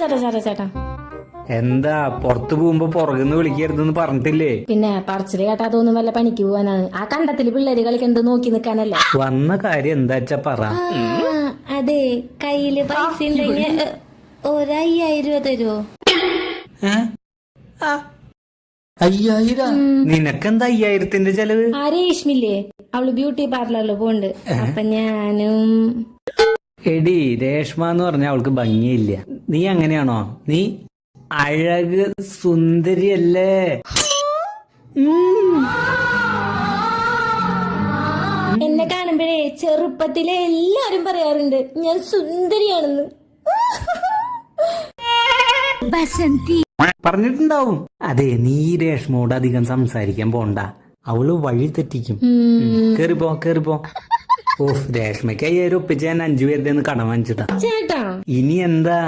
ചേട്ടാ. എന്താ പുറത്തു പോകുമ്പോ പുറകുന്ന് വിളിക്കരുതെന്ന് പറഞ്ഞിട്ടില്ലേ? പിന്നെ പറച്ചില് കേട്ടാ തോന്നും വല്ല പണിക്ക് പോവാനാണ്. ആ കണ്ടത്തില് പിള്ളേര് കളിക്കണ്ട് നോക്കി നിക്കാനല്ലേ. വന്ന കാര്യം എന്താച്ചാ പറ. അതെ, കയ്യില് പൈസ ഉണ്ടെങ്കിൽ 1,500 രൂപ തരുവോ? 5,000? നിനക്കെന്താ 5,000ന്റെ ചെലവ്? ആ രേഷ്മില്ലേ, അവള് ബ്യൂട്ടി പാർലറിൽ പോണ്ട്. അപ്പൊ ഞാനും. എടി, രേഷ്മ എന്ന് പറഞ്ഞ അവൾക്ക് ഭംഗിയില്ല. നീ അങ്ങനെയാണോ? നീ അഴക് സുന്ദരിയല്ലേ? എന്നെ കാണുമ്പോഴേ ചെറുപ്പത്തിലെ എല്ലാരും പറയാറുണ്ട് ഞാൻ സുന്ദരിയാണെന്ന്. പറഞ്ഞിട്ടുണ്ടാവും. അതെ, നീ രേഷ്മയോട് അധികം സംസാരിക്കാൻ പോണ്ട, അവള് വഴി തെറ്റിക്കും. കേറിപ്പോ. ഓഹ്, രേഷ്മയ്ക്ക് 5,000 ഒപ്പിച്ച് ഞാൻ 5 പേരുടെ കടം വാങ്ങിച്ചിട്ടാ. ചേട്ടാ ഇനി എന്താ?